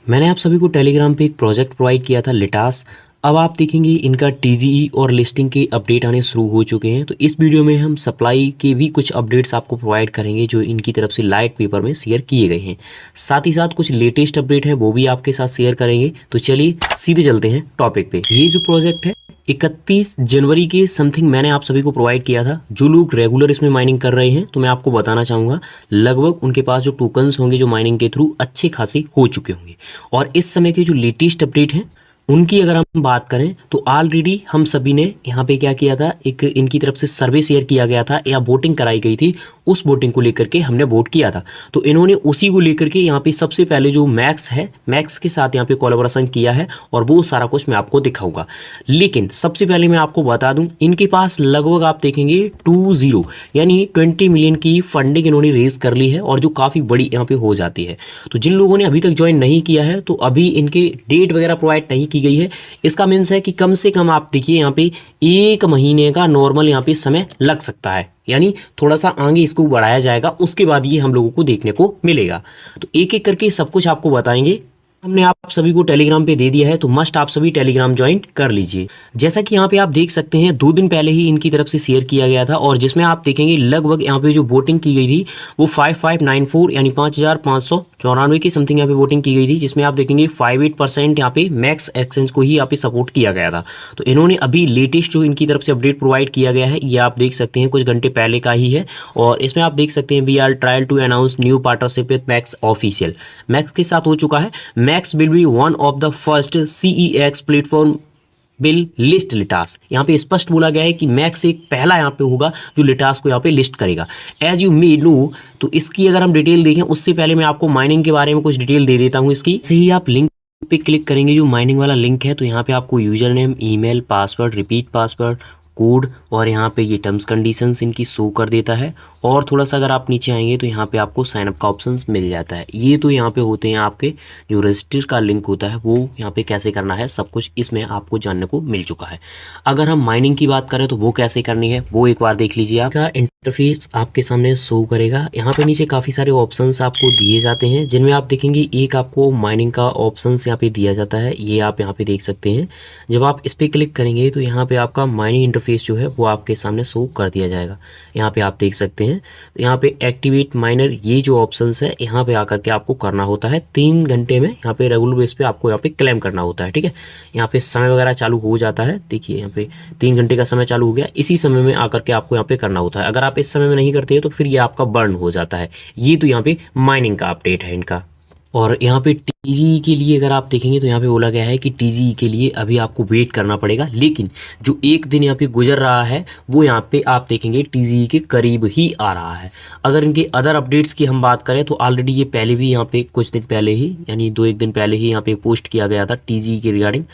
मैंने आप सभी को टेलीग्राम पे एक प्रोजेक्ट प्रोवाइड किया था लिटास। अब आप देखेंगे इनका टीजीई और लिस्टिंग के अपडेट आने शुरू हो चुके हैं। तो इस वीडियो में हम सप्लाई के भी कुछ अपडेट्स आपको प्रोवाइड करेंगे जो इनकी तरफ से लाइट पेपर में शेयर किए गए हैं। साथ ही साथ कुछ लेटेस्ट अपडेट है वो भी आपके साथ शेयर करेंगे। तो चलिए सीधे चलते हैं टॉपिक पे। ये जो प्रोजेक्ट है 31 जनवरी के समथिंग मैंने आप सभी को प्रोवाइड किया था। जो लोग रेगुलर इसमें माइनिंग कर रहे हैं तो मैं आपको बताना चाहूँगा लगभग उनके पास जो टोकन्स होंगे जो माइनिंग के थ्रू अच्छे खासे हो चुके होंगे। और इस समय के जो लेटेस्ट अपडेट हैं उनकी अगर हम बात करें तो ऑलरेडी हम सभी ने यहाँ पे क्या किया था, एक इनकी तरफ से सर्वे शेयर किया गया था या वोटिंग कराई गई थी। उस वोटिंग को लेकर के हमने वोट किया था। तो इन्होंने उसी को लेकर के यहाँ पे सबसे पहले जो मैक्स है, मैक्स के साथ यहाँ पे कोलैबोरेशन किया है और वो सारा कुछ मैं आपको दिखाऊंगा। लेकिन सबसे पहले मैं आपको बता दूं इनके पास लगभग आप देखेंगे 20 यानी 20 मिलियन की फंडिंग इन्होंने रेज कर ली है और जो काफ़ी बड़ी यहाँ पे हो जाती है। तो जिन लोगों ने अभी तक ज्वाइन नहीं किया है तो अभी इनके डेट वगैरह प्रोवाइड नहीं की गई है। इसका मीन्स है कि कम से कम आप देखिए यहाँ पे 1 महीने का नॉर्मल यहाँ पे समय लग सकता है, यानी थोड़ा सा आगे इसको बढ़ाया जाएगा, उसके बाद ये हम लोगों को देखने को मिलेगा। तो एक एक करके सब कुछ आपको बताएंगे। हमने आप सभी को टेलीग्राम पे दे दिया है तो मस्ट आप सभी टेलीग्राम ज्वाइन कर लीजिए। जैसा कि यहाँ पे आप देख सकते हैं 2 दिन पहले ही इनकी तरफ से शेयर किया गया था और जिसमें आप देखेंगे लगभग यहाँ पे जो वोटिंग की गई थी वो 5594 यानी 5594 की समथिंग यहाँ पे वोटिंग की गई थी, जिसमें आप देखेंगे 58% यहाँ पे मैक्स एक्सचेंज को ही यहाँ पे सपोर्ट किया गया था। तो इन्होंने अभी लेटेस्ट जो इनकी तरफ से अपडेट प्रोवाइड किया गया है ये आप देख सकते हैं कुछ घंटे पहले का ही है। और इसमें आप देख सकते हैं we are thrilled to announce new partnership with Max official. Max के साथ हो चुका है। Max will be one of the first CEX platform will list Litas. यहाँ पे स्पष्ट बोला गया है कि मैक्स एक पहला यहाँ पे होगा जो लिटास को यहाँ पे लिस्ट करेगा। एज यू मे नो, तो इसकी अगर हम डिटेल देखें उससे पहले मैं आपको माइनिंग के बारे में कुछ डिटेल दे देता हूँ। इसकी से ही आप लिंक पे क्लिक करेंगे, जो माइनिंग वाला लिंक है, तो यहाँ पे आपको user name, email, password, repeat password, code और यहाँ पे ये टर्म्स कंडीशंस इनकी शो कर देता है। और थोड़ा सा अगर आप नीचे आएंगे तो यहाँ पे आपको साइन अप का ऑप्शन मिल जाता है। ये तो यहाँ पे होते हैं आपके जो रजिस्टर का लिंक होता है वो यहाँ पे कैसे करना है सब कुछ इसमें आपको जानने को मिल चुका है। अगर हम माइनिंग की बात करें तो वो कैसे करनी है वो एक बार देख लीजिए। आपका इंटरफेस आपके सामने शो करेगा। यहाँ पे नीचे काफ़ी सारे ऑप्शंस आपको दिए जाते हैं जिनमें आप देखेंगे एक आपको माइनिंग का ऑप्शंस यहाँ पे दिया जाता है, ये आप यहाँ पे देख सकते हैं। जब आप इस पर क्लिक करेंगे तो यहाँ पे आपका माइनिंग इंटरफेस जो है वो आपके सामने शो कर दिया जाएगा। यहाँ पे आप देख सकते हैं यहाँ पे एक्टिवेट माइनर, ये जो ऑप्शंस है यहाँ पे आकर के आपको करना होता है 3 घंटे में। यहाँ पे रेगुलर बेस पे आपको यहाँ पे क्लेम करना होता है, ठीक है। यहाँ पे समय वगैरह चालू हो जाता है, देखिए यहाँ पे 3 घंटे का समय चालू हो गया। इसी समय में आकर के आपको यहाँ पे करना होता है। अगर आप इस समय में नहीं करते तो फिर ये आपका बर्न हो जाता है। ये तो यहाँ पे माइनिंग का अपडेट है इनका। और यहाँ पे टीजीई के लिए अगर आप देखेंगे तो यहाँ पे बोला गया है कि टीजीई के लिए अभी आपको वेट करना पड़ेगा, लेकिन जो एक दिन यहाँ पे गुजर रहा है वो यहाँ पे आप देखेंगे टीजीई के करीब ही आ रहा है। अगर इनके अदर अपडेट्स की हम बात करें तो ऑलरेडी ये पहले भी यहाँ पे कुछ दिन पहले ही यानी 2-1 दिन पहले ही यहाँ पे पोस्ट किया गया था टीजीई के रिगार्डिंग,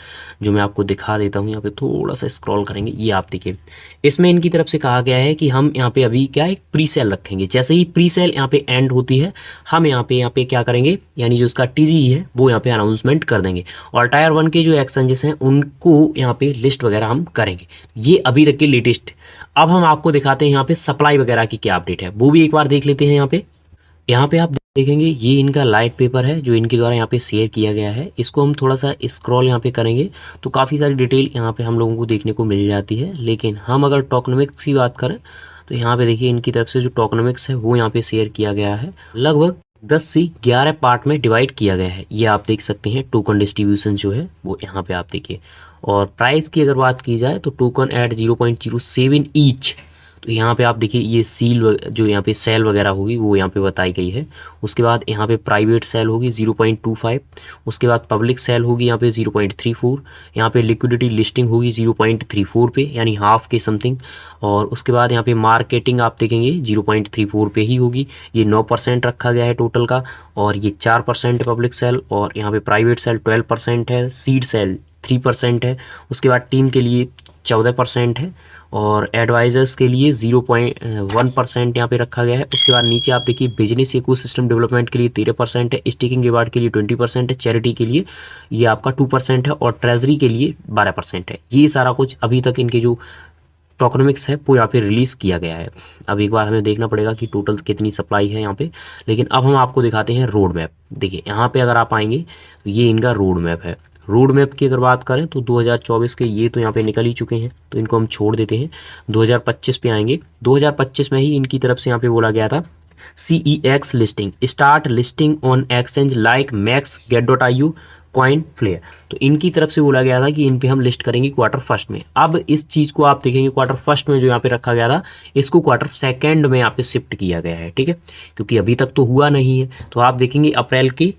जो मैं आपको दिखा देता हूँ। यहाँ पे थोड़ा सा स्क्रॉल करेंगे, ये आप देखिए इसमें इनकी तरफ से कहा गया है कि हम यहाँ पे अभी क्या एक प्री सेल रखेंगे। जैसे ही प्री सेल यहाँ पे एंड होती है हम यहाँ पे क्या करेंगे, यानी जो इसका टीजीई है वो यहाँ पे अनाउंसमेंट कर देंगे और टायर 1 के जो एक्सचेंजेस हैं उनको यहाँ पे लिस्ट वगैरह हम करेंगे। ये अभी तक के लेटेस्ट। अब हम आपको दिखाते हैं यहाँ पे सप्लाई वगैरह की क्या अपडेट है वो भी एक बार देख लेते हैं। यहाँ पे आप देखेंगे ये इनका लाइट पेपर है जो इनके द्वारा यहाँ पे शेयर किया गया है। इसको हम थोड़ा सा स्क्रॉल यहाँ पे करेंगे तो काफ़ी सारी डिटेल यहाँ पे हम लोगों को देखने को मिल जाती है। लेकिन हम अगर टोकनोमिक्स की बात करें तो यहाँ पे देखिए इनकी तरफ से जो टोकनोमिक्स है वो यहाँ पे शेयर किया गया है। लगभग 10 से 11 पार्ट में डिवाइड किया गया है, ये आप देख सकते हैं। टोकन डिस्ट्रीब्यूशन जो है वो यहाँ पे आप देखिए। और प्राइस की अगर बात की जाए तो टोकन एट 0.07 ईच। तो यहाँ पे आप देखिए ये सील जो यहाँ पे सेल वगैरह होगी वो यहाँ पे बताई गई है। उसके बाद यहाँ पे प्राइवेट सेल होगी 0.25, उसके बाद पब्लिक सेल होगी यहाँ पे 0.34, यहाँ पे लिक्विडिटी लिस्टिंग होगी 0.34 पे यानी हाफ के समथिंग। और उसके बाद यहाँ पे मार्केटिंग आप देखेंगे 0.34 पे ही होगी। ये 9% रखा गया है टोटल का और ये 4% है पब्लिक सेल। और यहाँ पे प्राइवेट सेल 12% है, सीड सेल 3% है। उसके बाद टीम के लिए 14% है और एडवाइजर्स के लिए 0.1% यहाँ पे रखा गया है। उसके बाद नीचे आप देखिए बिजनेस इकोसिस्टम डेवलपमेंट के लिए 13% है, स्टेकिंग रिवार्ड के लिए 20% है, चैरिटी के लिए ये आपका 2% है और ट्रेजरी के लिए 12% है। ये सारा कुछ अभी तक इनके जो टोकनोमिक्स है वो यहाँ पे रिलीज़ किया गया है। अब एक बार हमें देखना पड़ेगा कि टोटल कितनी सप्लाई है यहाँ पे, लेकिन अब हम आपको दिखाते हैं रोड मैप। देखिए यहाँ पे अगर आप आएंगे तो ये इनका रोड मैप है। रोड मैप की अगर बात करें तो 2024 के ये तो यहाँ पे निकल ही चुके हैं, तो इनको हम छोड़ देते हैं। 2025 पे आएंगे। 2025 में ही इनकी तरफ से यहाँ पे बोला गया था CEX listing, start listing on exchange like Max, get.io, Coin Flare. तो इनकी तरफ से बोला गया था कि इन पे हम लिस्ट करेंगे क्वार्टर फर्स्ट में। अब इस चीज़ को आप देखेंगे क्वार्टर फर्स्ट में जो यहाँ पे रखा गया था, इसको क्वार्टर सेकंड में यहाँ पे शिफ्ट किया गया है, ठीक है, क्योंकि अभी तक तो हुआ नहीं है। तो आप देखेंगे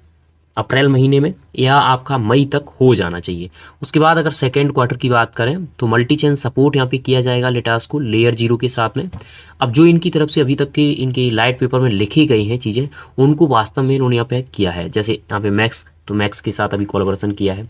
अप्रैल महीने में या आपका मई तक हो जाना चाहिए। उसके बाद अगर सेकेंड क्वार्टर की बात करें तो मल्टी चेन सपोर्ट यहाँ पे किया जाएगा लिटास को लेयर 0 के साथ में। अब जो इनकी तरफ से अभी तक के इनके लाइट पेपर में लिखी गई हैं चीज़ें, उनको वास्तव में इन्होंने यहाँ पे किया है। जैसे यहाँ पे मैक्स, तो मैक्स के साथ अभी कोलैबोरेशन किया है।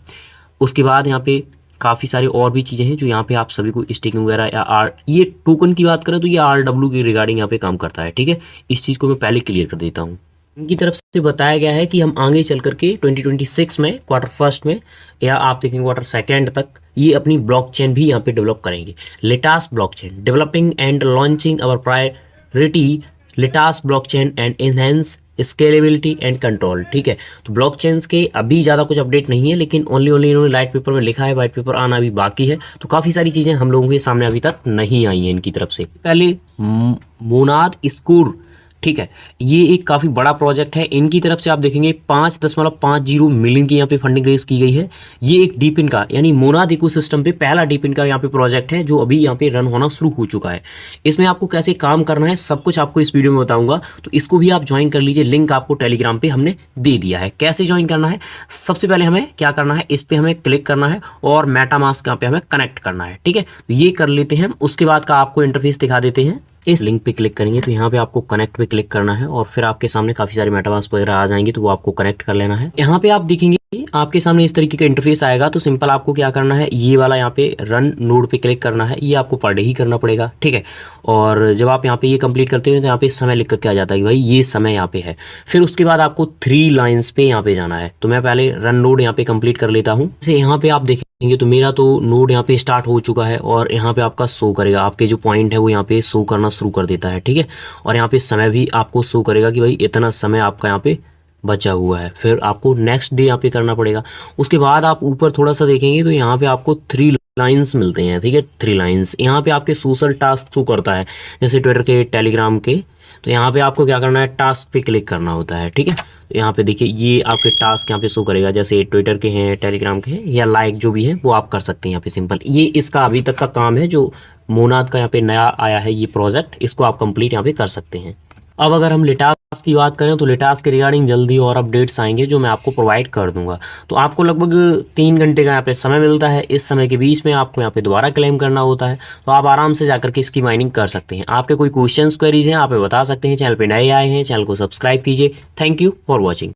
उसके बाद यहाँ पे काफ़ी सारी और भी चीज़ें हैं जो यहाँ पे आप सभी को स्टेकिंग वगैरह या ये टोकन की बात करें तो ये RW के रिगार्डिंग यहाँ पे काम करता है, ठीक है। इस चीज़ को मैं पहले क्लियर कर देता हूँ। इनकी तरफ से बताया गया है कि हम आगे चल करके 2026 में क्वार्टर फर्स्ट में या आप देखेंगे क्वार्टर सेकेंड तक ये अपनी ब्लॉकचेन भी यहाँ पे डेवलप करेंगे। Litas blockchain developing and launching our priority Litas blockchain and enhance scalability and control, ठीक है। तो ब्लॉकचेन्स के अभी ज़्यादा कुछ अपडेट नहीं है, लेकिन ओनली इन्होंने लाइट पेपर में लिखा है, वाइट पेपर आना अभी बाकी है। तो काफ़ी सारी चीज़ें हम लोगों के सामने अभी तक नहीं आई हैं इनकी तरफ से। पहले मोनाद स्कोर, ठीक है, ये एक काफ़ी बड़ा प्रोजेक्ट है। इनकी तरफ से आप देखेंगे 5.50 मिलियन की यहाँ पे फंडिंग रेज की गई है। ये एक डीपिन का यानी मोनाद इकोसिस्टम पे पहला डीपिन का यहाँ पे प्रोजेक्ट है जो अभी यहाँ पे रन होना शुरू हो चुका है। इसमें आपको कैसे काम करना है सब कुछ आपको इस वीडियो में बताऊंगा, तो इसको भी आप ज्वाइन कर लीजिए। लिंक आपको टेलीग्राम पे हमने दे दिया है। कैसे ज्वाइन करना है, सबसे पहले हमें क्या करना है, इस पर हमें क्लिक करना है और मेटामास्क यहाँ पे हमें कनेक्ट करना है, ठीक है। तो ये कर लेते हैं। उसके बाद का आपको इंटरफेस दिखा देते हैं। इस लिंक पे क्लिक करेंगे तो यहाँ पे आपको कनेक्ट पे क्लिक करना है और फिर आपके सामने काफ़ी सारे मेटामास्क वगैरह आ जाएंगे, तो वो आपको कनेक्ट कर लेना है। यहाँ पे आप देखेंगे आपके सामने इस तरीके का इंटरफेस आएगा। तो सिंपल आपको क्या करना है, ये वाला यहाँ पे रन नोड पे क्लिक करना है। ये आपको पर डे ही करना पड़ेगा, ठीक है। और जब आप यहाँ पे ये कंप्लीट करते हो तो यहाँ पे समय लिख करके आ जाता है कि भाई ये समय यहाँ पे है। फिर उसके बाद आपको 3 लाइन्स पे यहाँ पे जाना है। तो मैं पहले रन नोड यहाँ पे कंप्लीट कर लेता हूँ। जैसे यहाँ पे आप देखेंगे तो मेरा तो नोड यहाँ पे स्टार्ट हो चुका है और यहाँ पे आपका शो करेगा, आपके जो पॉइंट है वो यहाँ पे शो करना शुरू कर देता है, ठीक है। और यहाँ पे समय भी आपको शो करेगा कि भाई इतना समय आपका यहाँ पे बचा हुआ है। फिर आपको नेक्स्ट डे यहाँ पे करना पड़ेगा। उसके बाद आप ऊपर थोड़ा सा देखेंगे तो यहाँ पे आपको 3 लाइन्स मिलते हैं, ठीक है। 3 लाइन्स यहाँ पे आपके सोशल टास्क थ्रू करता है, जैसे ट्विटर के, टेलीग्राम के। तो यहाँ पे आपको क्या करना है, टास्क पे क्लिक करना होता है, ठीक है। तो यहाँ पे देखिए ये आपके टास्क यहाँ पे शो करेगा, जैसे ट्विटर के हैं, टेलीग्राम के हैं या लाइक जो भी है वो आप कर सकते हैं यहाँ पे सिंपल। ये इसका अभी तक का काम है जो मोनाद का यहाँ पे नया आया है ये प्रोजेक्ट, इसको आप कंप्लीट यहाँ पे कर सकते हैं। अब अगर हम लिटास की बात करें तो लिटास के रिगार्डिंग जल्दी और अपडेट्स आएंगे जो मैं आपको प्रोवाइड कर दूंगा। तो आपको लगभग 3 घंटे का यहाँ पे समय मिलता है। इस समय के बीच में आपको यहाँ पे दोबारा क्लेम करना होता है, तो आप आराम से जाकर के इसकी माइनिंग कर सकते हैं। आपके कोई क्वेश्चंस क्वेरीज हैं आप बता सकते हैं। चैनल पे नए आए हैं, चैनल को सब्सक्राइब कीजिए। Thank you for watching.